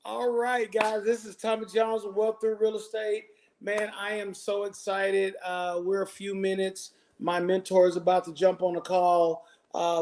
All right, guys, this is Tommy Jones with Wealth Through Real Estate. Man, I am so excited. We're a few minutes. My mentor is about to jump on the call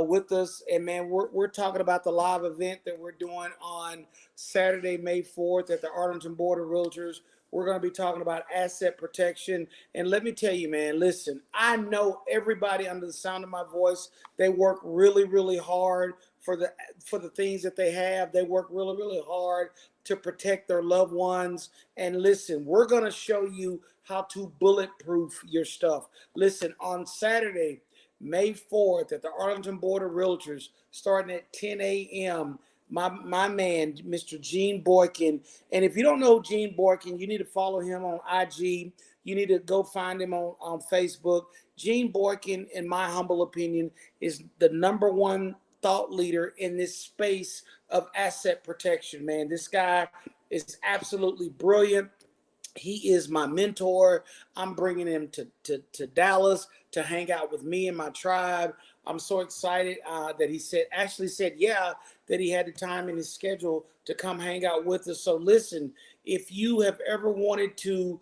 with us. And man, we're talking about the live event that we're doing on Saturday, May 4th at the Arlington Board of Realtors. We're going to be talking about asset protection. And let me tell you, man, listen, I know everybody under the sound of my voice, they work really, really hard for the things that they have. They work really, really hard to protect their loved ones. And listen, we're going to show you how to bulletproof your stuff. Listen, on Saturday, May 4th at the Arlington Board of Realtors, starting at 10 a.m., my man, Mr. Gene Boyking. And if you don't know Gene Boyking, you need to follow him on IG. You need to go find him on Facebook. Gene Boyking, in my humble opinion, is the number one thought leader in this space of asset protection, man. This guy is absolutely brilliant. He is my mentor. I'm bringing him to Dallas to hang out with me and my tribe. I'm so excited that he actually said, yeah, that he had the time in his schedule to come hang out with us. So listen, if you have ever wanted to,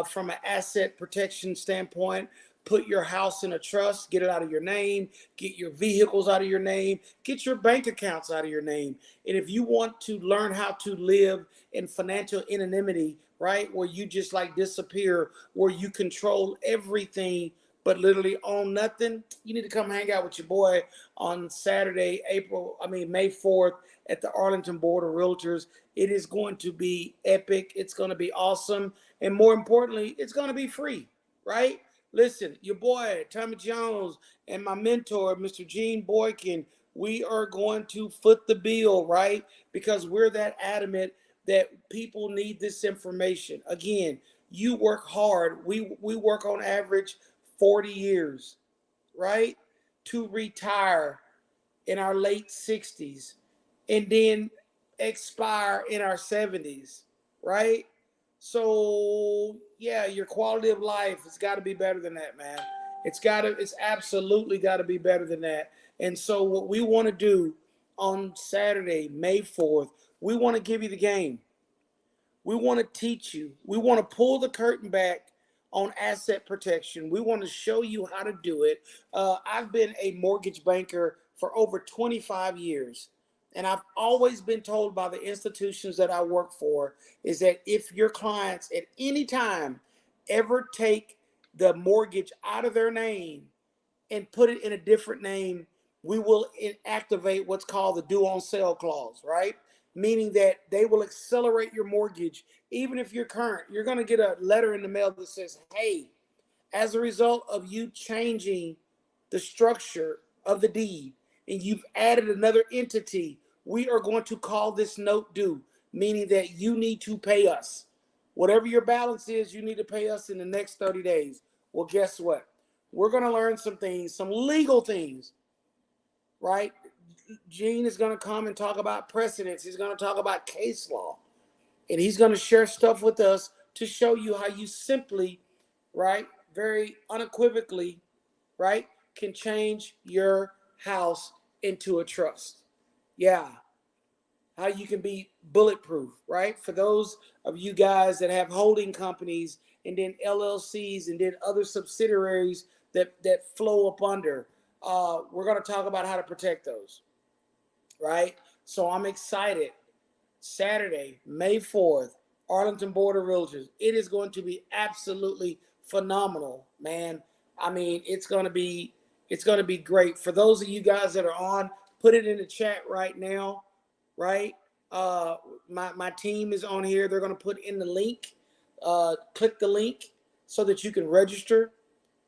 from an asset protection standpoint, put your house in a trust, get it out of your name, get your vehicles out of your name, get your bank accounts out of your name. And if you want to learn how to live in financial anonymity, right, where you just like disappear, where you control everything but literally own nothing, you need to come hang out with your boy on Saturday, May 4th at the Arlington Board of Realtors. It is going to be epic. It's going to be awesome. And more importantly, it's going to be free, right? Listen, your boy, Tommy Jones, and my mentor, Mr. Gene Boykin, we are going to foot the bill, right? Because we're that adamant that people need this information. Again, you work hard. We work on average 40 years, right? To retire in our late 60s and then expire in our 70s, right? So yeah, your quality of life has got to be better than that, man. It's absolutely got to be better than that. And so what we want to do on Saturday, May 4th, we want to give you the game. We want to teach you. We want to pull the curtain back on asset protection. We want to show you how to do it. I've been a mortgage banker for over 25 years. And I've always been told by the institutions that I work for is that if your clients at any time ever take the mortgage out of their name and put it in a different name, we will activate what's called the due on sale clause, right? Meaning that they will accelerate your mortgage. Even if you're current, you're going to get a letter in the mail that says, hey, as a result of you changing the structure of the deed and you've added another entity, we are going to call this note due, meaning that you need to pay us. Whatever your balance is, you need to pay us in the next 30 days. Well, guess what? We're going to learn some things, some legal things, right? Gene is going to come and talk about precedents. He's going to talk about case law. And he's going to share stuff with us to show you how you simply, right, very unequivocally, right, can change your house into a trust. Yeah. How you can be bulletproof, right? For those of you guys that have holding companies and then LLCs and then other subsidiaries that flow up under, we're going to talk about how to protect those, right? So I'm excited. Saturday, May 4th, Arlington Board of Realtors. It is going to be absolutely phenomenal, man. I mean, it's going to be great. For those of you guys that are on, put it in the chat right now, right? My team is on here. They're going to put in the link. Click the link so that you can register.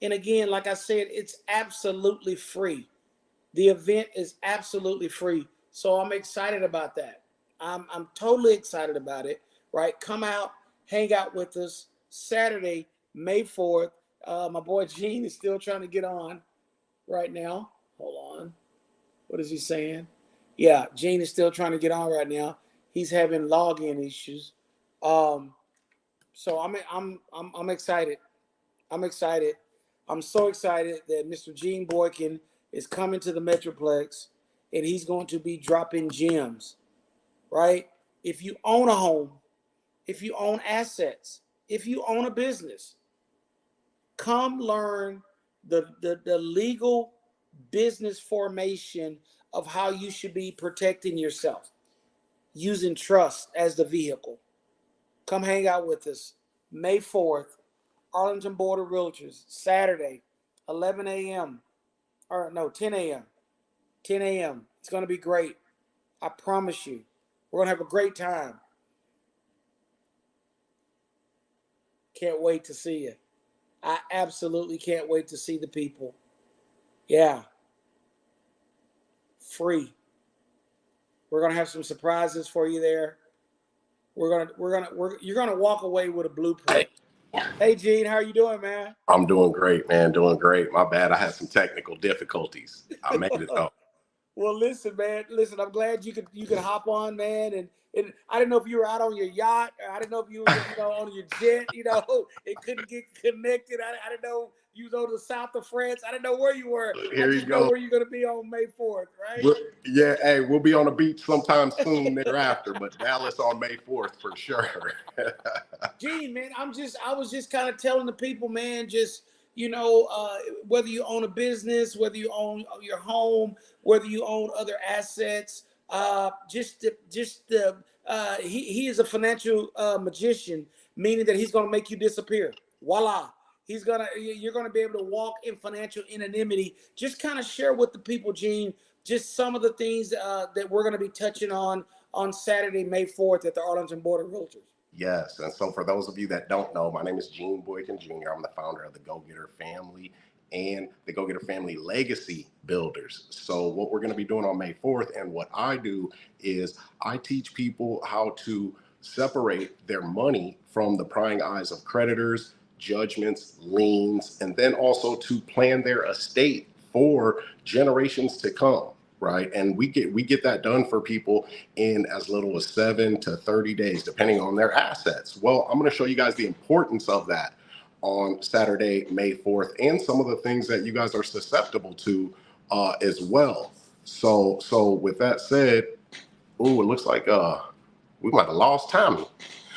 And again, like I said, it's absolutely free. The event is absolutely free. So I'm excited about that. I'm totally excited about it, right? Come out, hang out with us Saturday, May 4th. My boy Gene is still trying to get on right now. Hold on. What is he saying? Yeah, Gene is still trying to get on right now. He's having login issues. Um, so I'm excited. I'm excited. I'm so excited that Mr. Gene Boykin is coming to the Metroplex and he's going to be dropping gems, right? if you own a home, if you own assets, if you own a business, come learn the legal business formation of how you should be protecting yourself using trust as the vehicle. Come hang out with us. May 4th, Arlington Board of Realtors, Saturday, 11 a.m. Or no, 10 a.m. 10 a.m. It's going to be great. I promise you. We're going to have a great time. Can't wait to see you. I absolutely can't wait to see the people. Yeah. Free. We're going to have some surprises for you there. You're gonna walk away with a blueprint. Hey Gene, how are you doing, man? I'm doing great, man. Doing great. My bad. I had some technical difficulties. I made it though. Well, listen, man. Listen, I'm glad you could hop on, man. And I didn't know if you were out on your yacht. Or I didn't know if you were, on your jet. It couldn't get connected. I didn't know you was over the south of France. I didn't know where you were. Here I just you go. know where you're gonna be on May 4th, right? Yeah, hey, we'll be on the beach sometime soon thereafter, but Dallas on May 4th for sure. Gene, man, I was just kind of telling the people, man, just whether you own a business, whether you own your home, whether you own other assets, he is a financial magician, meaning that he's going to make you disappear. Voila. You're going to be able to walk in financial anonymity. Just kind of share with the people, Gene, just some of the things that we're going to be touching on Saturday, May 4th at the Arlington Board of Realtors. Yes. And so for those of you that don't know, my name is Gene Boyking Jr. I'm the founder of the Go-Getter Family and the Go-Getter Family Legacy Builders. So what we're going to be doing on May 4th and what I do is I teach people how to separate their money from the prying eyes of creditors, judgments, liens, and then also to plan their estate for generations to come. Right. And we get that done for people in as little as 7 to 30 days, depending on their assets. Well, I'm going to show you guys the importance of that on Saturday, May 4th, and some of the things that you guys are susceptible to as well. So with that said, it looks like we might have lost Tommy.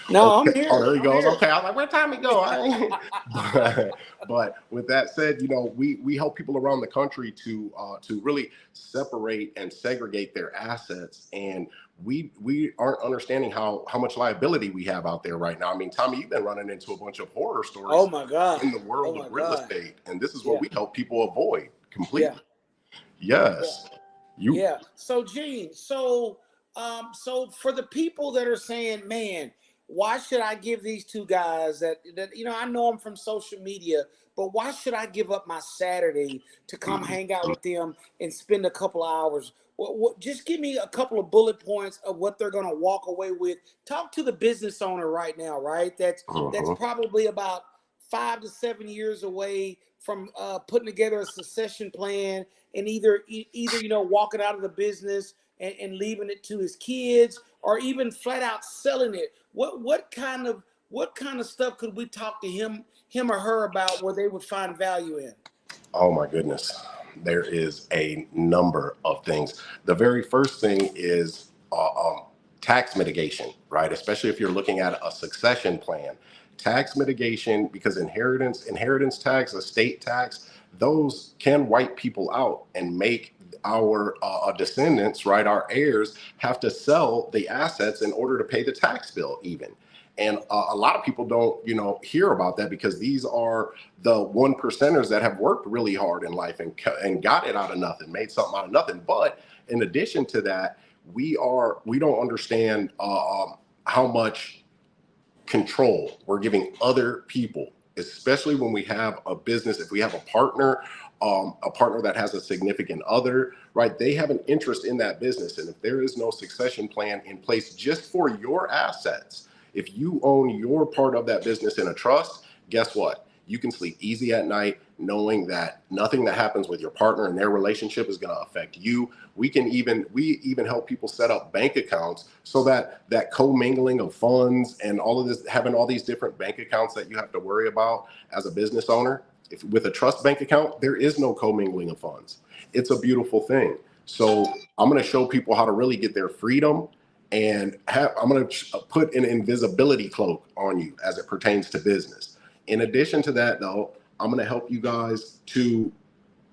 No, okay. I'm here. Oh, there he goes. Here. Okay, I was like, where'd Tommy go? but with that said, we help people around the country to really separate and segregate their assets, and we aren't understanding how much liability we have out there right now. I mean, Tommy, you've been running into a bunch of horror stories. Oh my God. In the world of real estate, and this is what we help people avoid completely. Yes. Yeah. So Gene, so for the people that are saying, man, why should I give these two guys that I know them from social media, but why should I give up my Saturday to come hang out with them and spend a couple of hours? Just give me a couple of bullet points of what they're going to walk away with. Talk to the business owner right now, right? That's probably about 5 to 7 years away from putting together a succession plan and either walking out of the business and leaving it to his kids, or even flat out selling it. What kind of stuff could we talk to him or her about where they would find value in? Oh my goodness. There is a number of things. The very first thing is tax mitigation, right? Especially if you're looking at a succession plan. Tax mitigation, because inheritance tax, estate tax, those can wipe people out and make our descendants, right, our heirs, have to sell the assets in order to pay the tax bill even. And a lot of people don't, hear about that, because these are the 1%ers that have worked really hard in life and got it out of nothing, made something out of nothing. But in addition to that, we don't understand how much control we're giving other people, especially when we have a business. If we have a partner that has a significant other, right, they have an interest in that business. And if there is no succession plan in place just for your assets, if you own your part of that business in a trust, guess what? You can sleep easy at night knowing that nothing that happens with your partner and their relationship is going to affect you. We even help people set up bank accounts so that commingling of funds and all of this, having all these different bank accounts that you have to worry about as a business owner. If with a trust bank account, there is no commingling of funds. It's a beautiful thing. So I'm going to show people how to really get their freedom and I'm going to put an invisibility cloak on you as it pertains to business. In addition to that, though, I'm going to help you guys to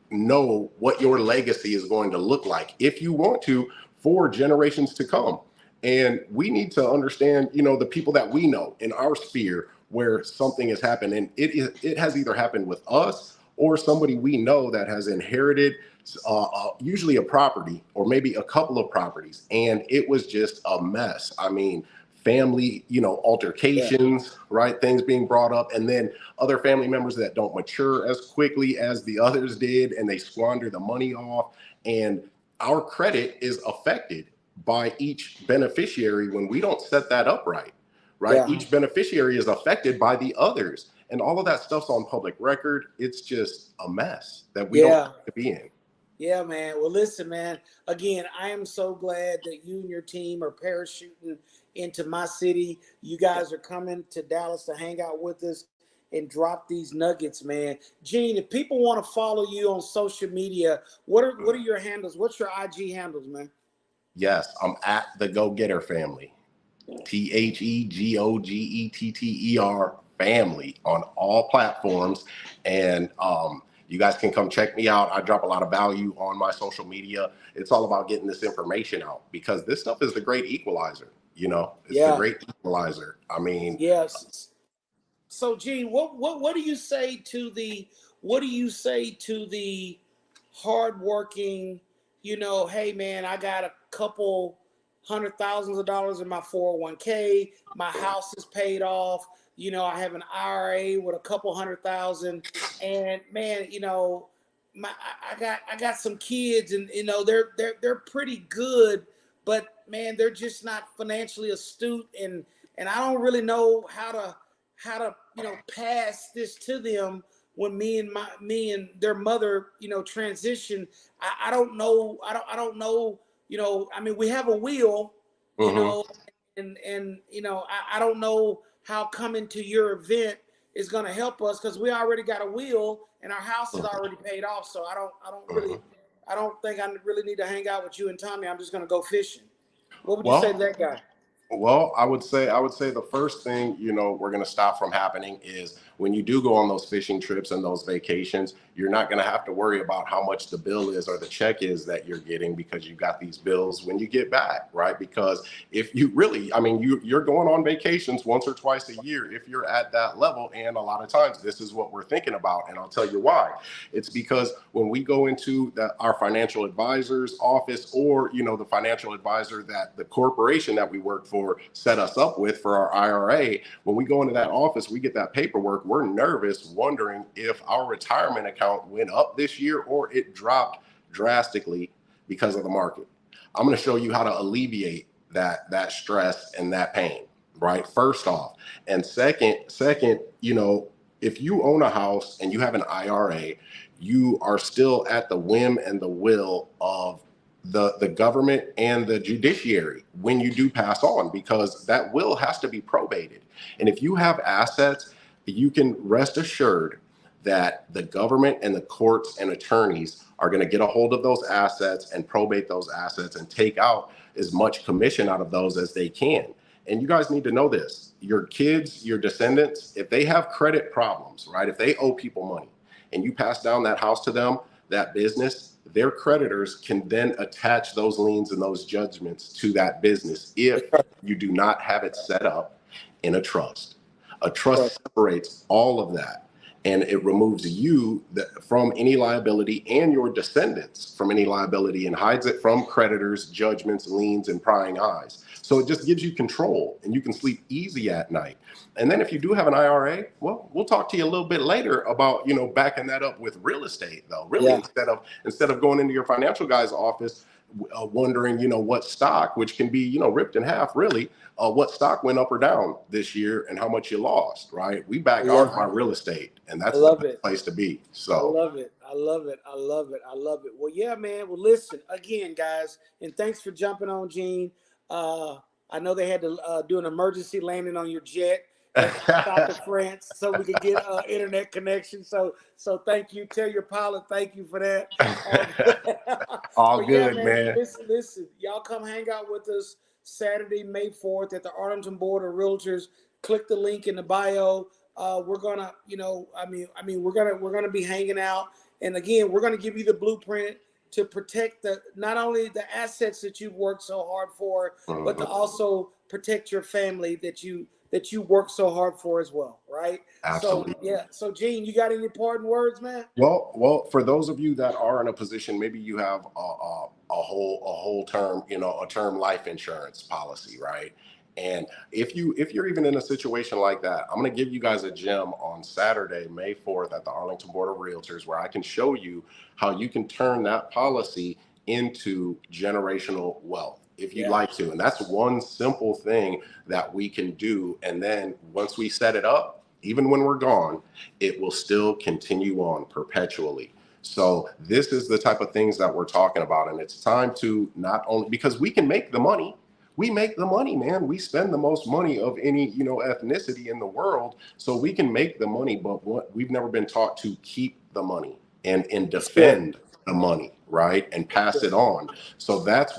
know what your legacy is going to look like if you want to for generations to come. And we need to understand, the people that we know in our sphere where something has happened, and it has either happened with us or somebody we know that has inherited usually a property or maybe a couple of properties, and it was just a mess. I mean, family, altercations, right? Things being brought up, and then other family members that don't mature as quickly as the others did, and they squander the money off. And our credit is affected by each beneficiary when we don't set that up right, right? Yeah. Each beneficiary is affected by the others. And all of that stuff's on public record. It's just a mess that we don't have to be in. Yeah, man. Well, listen, man, again, I am so glad that you and your team are parachuting into my city. You guys are coming to Dallas to hang out with us and drop these nuggets, man. Gene, if people want to follow you on social media, what are your handles? What's your IG handles, man? Yes, I'm at the Go Getter Family. TheGogetter family on all platforms. And you guys can come check me out. I drop a lot of value on my social media. It's all about getting this information out because this stuff is the great equalizer. It's the great equalizer. I mean, yes. So, Gene, what do you say to the hardworking? Hey, man, I got a couple $100,000s in my 401k. My house is paid off. I have an IRA with a couple 100,000, and man, I got some kids, and they're pretty good, but man, they're just not financially astute, and I don't really know how to pass this to them when me and their mother transition. I don't know. I don't know. I mean, we have a will, and I don't know how coming to your event is going to help us because we already got a will and our house is already paid off. So I don't think I really need to hang out with you and Tommy. I'm just going to go fishing. What would you say to that guy? Well, I would say the first thing, we're going to stop from happening is when you do go on those fishing trips and those vacations, you're not going to have to worry about how much the bill is or the check is that you're getting because you got these bills when you get back, right? Because if you really, I mean, you're going on vacations once or twice a year if you're at that level. And a lot of times this is what we're thinking about. And I'll tell you why. It's because when we go into our financial advisor's office or, the financial advisor that the corporation that we work for set us up with for our IRA, when we go into that office, we get that paperwork, we're nervous, wondering if our retirement account went up this year or it dropped drastically because of the market. I'm going to show you how to alleviate that stress and that pain, right? First off. And second, if you own a house and you have an IRA, you are still at the whim and the will of the government and the judiciary when you do pass on, because that will has to be probated. And if you have assets, you can rest assured that the government and the courts and attorneys are going to get a hold of those assets and probate those assets and take out as much commission out of those as they can. And you guys need to know this. Your kids, your descendants, if they have credit problems, right? If they owe people money and you pass down that house to them, that business, their creditors can then attach those liens and those judgments to that business if you do not have it set up in a trust. A trust separates all of that, and it removes you from any liability and your descendants from any liability and hides it from creditors, judgments, liens, and prying eyes. So it just gives you control and you can sleep easy at night. And then if you do have an IRA, well, we'll talk to you a little bit later about, backing that up with real estate, though. Really, instead of going into your financial guy's office, wondering, what stock, which can be, ripped in half, really, what stock went up or down this year and how much you lost, right? We back ours by real estate, and that's the best place to be. So I love it. Well, yeah, man. Well, listen, again, guys, and thanks for jumping on, Gene. I know they had to do an emergency landing on your jet at South of France so we could get internet connection. So thank you. Tell your pilot thank you for that. all good, man. Listen, y'all come hang out with us. Saturday, May 4th at the Arlington Board of Realtors. Click the link in the bio. We're gonna, we're gonna be hanging out, and again, we're gonna give you the blueprint to protect the not only the assets that you've worked so hard for, but to Mhm. also protect your family that you work so hard for as well, right? So Absolutely. yeah. So Gene, you got any parting words, man? Well, for those of you that are in a position, maybe you have a whole term, a term life insurance policy, right? And if you're even in a situation like that, I'm going to give you guys a gem on Saturday, May 4th, at the Arlington Board of Realtors, where I can show you how you can turn that policy into generational wealth if you'd Yeah. like to. And that's one simple thing that we can do. And then once we set it up, even when we're gone, it will still continue on perpetually. So this is the type of things that we're talking about. And it's time to not only, because we can make the money, we make the money, man. We spend the most money of any, ethnicity in the world. So we can make the money, but what we've never been taught to keep the money and That's good. defend the money, right? And pass Good. it on. So that's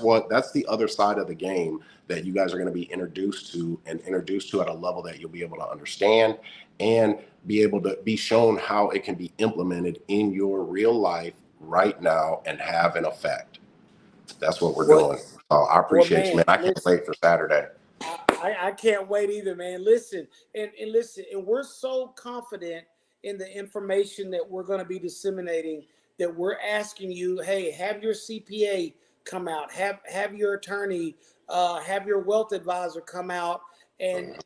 the other side of the game that you guys are going to be introduced to, and introduced to at a level that you'll be able to understand and be able to be shown how it can be implemented in your real life right now and have an effect. That's what we're What? doing. I Well, appreciate you, man. man, I can't listen. wait for Saturday. I can't wait either, man. Listen, and listen, and we're so confident in the information that we're going to be disseminating that we're asking you, hey, have your CPA come out, have your attorney, have your wealth advisor come out, and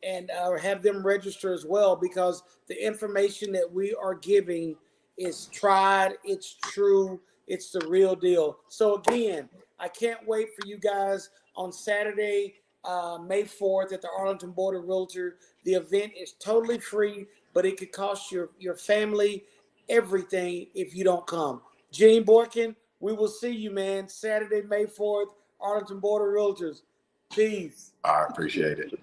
have them register as well, because the information that we are giving is tried, it's true, it's the real deal. So again, I can't wait for you guys on Saturday, May 4th at the Arlington Board of Realtor. The event is totally free, but it could cost your family everything if you don't come. Gene Boykin, we will see you, man, Saturday, May 4th, Arlington Board of Realtors. Peace. I appreciate it.